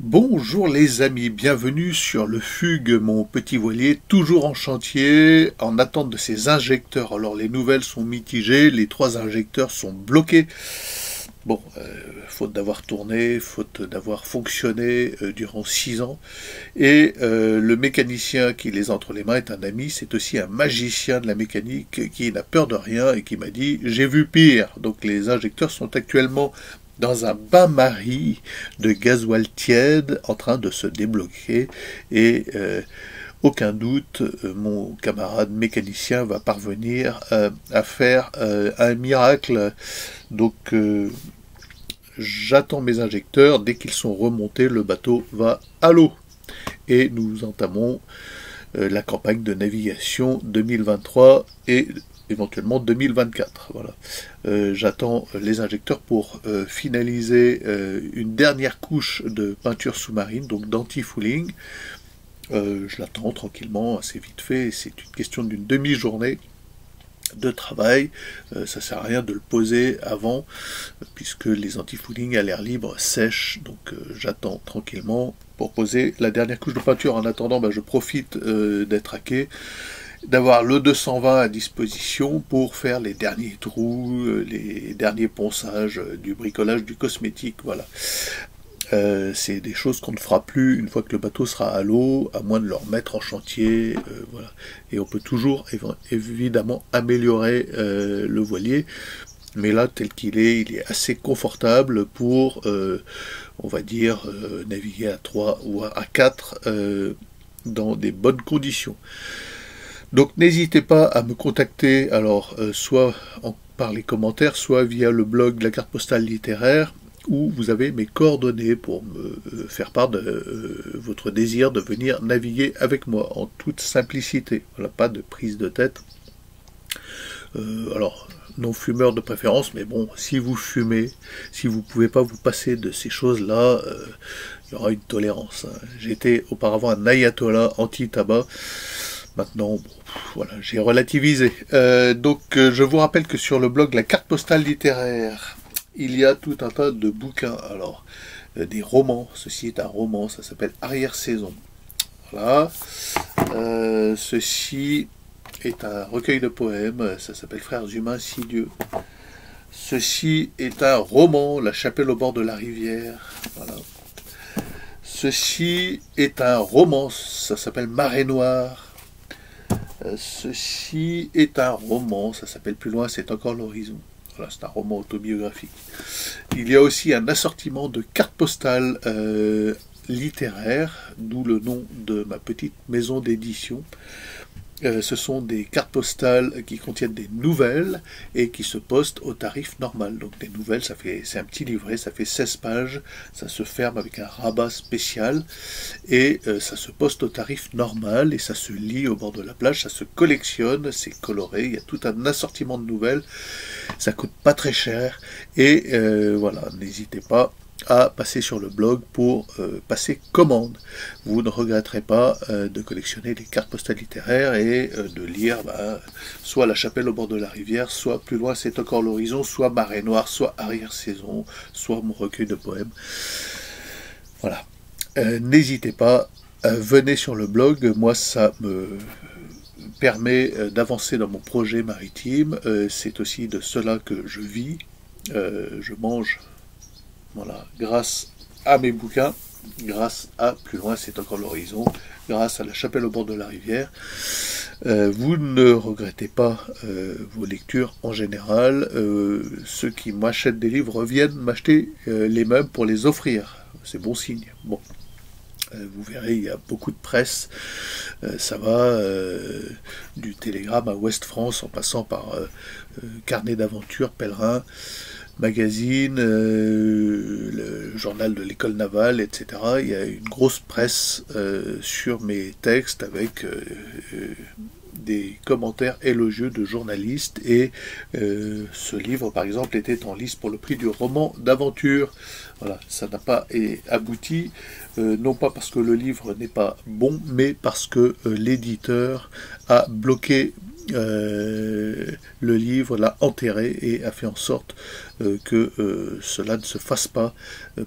Bonjour les amis, bienvenue sur le Fugue, mon petit voilier, toujours en chantier, en attente de ces injecteurs. Alors les nouvelles sont mitigées, les 3 injecteurs sont bloqués. Bon, faute d'avoir tourné, faute d'avoir fonctionné durant 6 ans. Et le mécanicien qui les a entre les mains est un ami, c'est aussi un magicien de la mécanique qui n'a peur de rien et qui m'a dit « j'ai vu pire ». Donc les injecteurs sont actuellement dans un bain-marie de gasoil tiède en train de se débloquer et aucun doute, mon camarade mécanicien va parvenir à faire un miracle. Donc j'attends mes injecteurs, dès qu'ils sont remontés, le bateau va à l'eau. Et nous entamons la campagne de navigation 2023 et éventuellement 2024. Voilà. J'attends les injecteurs pour finaliser une dernière couche de peinture sous-marine, donc d'anti-fouling. Je l'attends tranquillement, assez vite fait, c'est une question d'une demi-journée de travail, ça sert à rien de le poser avant, puisque les anti-fouling à l'air libre sèchent, donc j'attends tranquillement pour poser la dernière couche de peinture. En attendant, je profite d'être hacké, d'avoir le 220 à disposition pour faire les derniers trous, les derniers ponçages, du bricolage, du cosmétique, voilà. C'est des choses qu'on ne fera plus une fois que le bateau sera à l'eau, à moins de le remettre en chantier, voilà. Et on peut toujours évidemment améliorer le voilier, mais là tel qu'il est, il est assez confortable pour, on va dire, naviguer à 3 ou à 4 dans des bonnes conditions. Donc n'hésitez pas à me contacter, alors soit par les commentaires, soit via le blog de la carte postale littéraire, où vous avez mes coordonnées pour me faire part de votre désir de venir naviguer avec moi en toute simplicité. Voilà, pas de prise de tête. Alors, non fumeur de préférence, mais bon, si vous fumez, si vous ne pouvez pas vous passer de ces choses-là, il y aura une tolérance. J'étais auparavant un ayatollah anti-tabac. Maintenant, bon, voilà, j'ai relativisé. Donc, je vous rappelle que sur le blog La Carte Postale Littéraire, il y a tout un tas de bouquins. Alors, des romans. Ceci est un roman, ça s'appelle Arrière-saison. Voilà. Ceci est un recueil de poèmes, ça s'appelle Frères humains, si Dieu. Ceci est un roman, La chapelle au bord de la rivière. Voilà. Ceci est un roman, ça s'appelle Marée noire. Ceci est un roman, ça s'appelle Plus loin, c'est encore l'horizon. Voilà, c'est un roman autobiographique. Il y a aussi un assortiment de cartes postales littéraires, d'où le nom de ma petite maison d'édition. Ce sont des cartes postales qui contiennent des nouvelles et qui se postent au tarif normal. Donc des nouvelles, c'est un petit livret, ça fait 16 pages, ça se ferme avec un rabat spécial et ça se poste au tarif normal et ça se lit au bord de la plage, ça se collectionne, c'est coloré, il y a tout un assortiment de nouvelles, ça coûte pas très cher et voilà, n'hésitez pas à passer sur le blog pour passer commande. Vous ne regretterez pas de collectionner les cartes postales littéraires et de lire soit La chapelle au bord de la rivière, soit Plus loin c'est encore l'horizon, soit Marée noire, soit Arrière-saison, soit mon recueil de poèmes. Voilà. N'hésitez pas, venez sur le blog, moi ça me permet d'avancer dans mon projet maritime, c'est aussi de cela que je vis, je mange. Voilà, grâce à mes bouquins, grâce à Plus loin c'est encore l'horizon, grâce à La chapelle au bord de la rivière, vous ne regrettez pas vos lectures en général. Ceux qui m'achètent des livres reviennent m'acheter les meubles pour les offrir. C'est bon signe. Bon. Vous verrez, il y a beaucoup de presse, ça va du Télégramme à Ouest France en passant par Carnet d'aventure, Pèlerin, Magazine, le journal de l'école navale, etc. Il y a une grosse presse sur mes textes avec des commentaires élogieux de journalistes et ce livre par exemple était en lice pour le prix du roman d'aventure. Voilà, ça n'a pas abouti, non pas parce que le livre n'est pas bon, mais parce que l'éditeur a bloqué le livre, l'a enterré et a fait en sorte que cela ne se fasse pas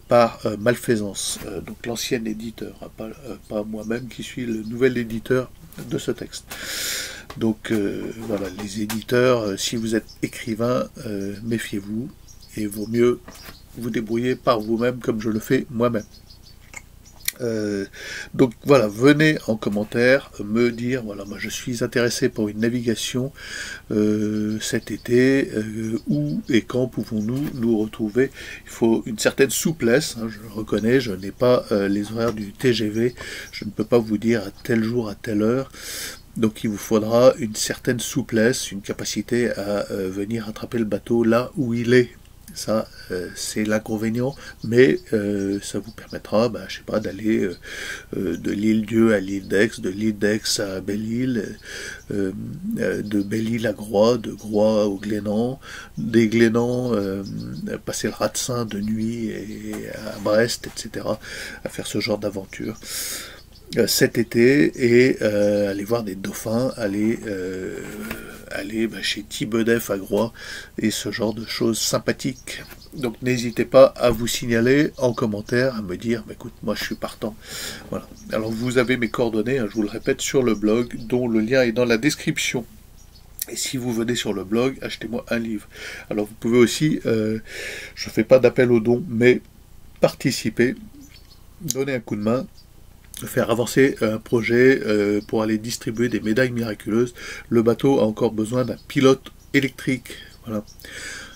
par malfaisance. Donc l'ancien éditeur, pas moi-même qui suis le nouvel éditeur de ce texte. Donc voilà, les éditeurs, si vous êtes écrivain, méfiez-vous et vaut mieux vous débrouiller par vous-même comme je le fais moi-même. Donc voilà, venez en commentaire me dire, voilà, moi je suis intéressé pour une navigation cet été, où et quand pouvons-nous nous retrouver. Il faut une certaine souplesse, hein, je le reconnais, je n'ai pas les horaires du TGV, je ne peux pas vous dire à tel jour, à telle heure. Donc il vous faudra une certaine souplesse, une capacité à venir attraper le bateau là où il est. Ça, c'est l'inconvénient, mais ça vous permettra, je sais pas, d'aller de l'île Dieu à l'île d'Aix, de l'île d'Aix à Belle-Île, de Belle-Île à Groix, de Groix au Glénan, des Glénans, passer le Ratsin de nuit et à Brest, etc., à faire ce genre d'aventure cet été, et aller voir des dauphins, aller chez Thibedef à Groix, et ce genre de choses sympathiques. Donc n'hésitez pas à vous signaler en commentaire, à me dire, écoute, moi je suis partant. Voilà. Alors vous avez mes coordonnées, hein, je vous le répète, sur le blog, dont le lien est dans la description. Et si vous venez sur le blog, achetez-moi un livre. Alors vous pouvez aussi, je ne fais pas d'appel aux dons, mais participer, donner un coup de main, faire avancer un projet pour aller distribuer des médailles miraculeuses. Le bateau a encore besoin d'un pilote électrique. Voilà,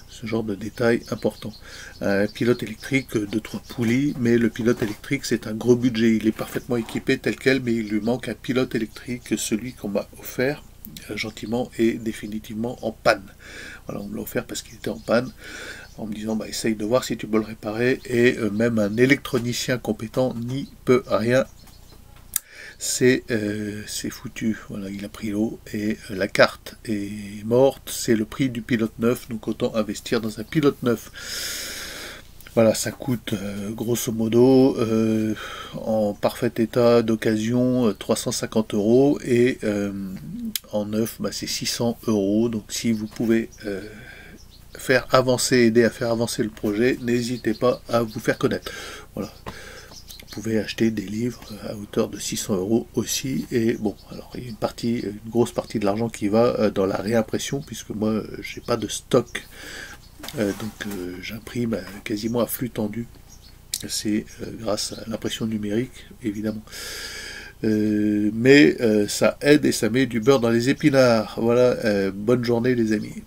ce genre de détail important. Un pilote électrique de 3 poulies, mais le pilote électrique c'est un gros budget. Il est parfaitement équipé tel quel, mais il lui manque un pilote électrique, celui qu'on m'a offert gentiment et définitivement en panne. Voilà, on me l'a offert parce qu'il était en panne, en me disant essaye de voir si tu peux le réparer, et même un électronicien compétent n'y peut rien. C'est foutu, voilà, il a pris l'eau et la carte est morte, c'est le prix du pilote neuf, donc autant investir dans un pilote neuf. Voilà, ça coûte grosso modo, en parfait état d'occasion, 350 €, et en neuf, c'est 600 €, donc si vous pouvez faire avancer, aider à faire avancer le projet, n'hésitez pas à vous faire connaître. Voilà. Vous pouvez acheter des livres à hauteur de 600 € aussi, et bon, alors il y a une grosse partie de l'argent qui va dans la réimpression, puisque moi j'ai pas de stock, donc j'imprime quasiment à flux tendu. C'est grâce à l'impression numérique évidemment, mais ça aide et ça met du beurre dans les épinards. Voilà, bonne journée les amis.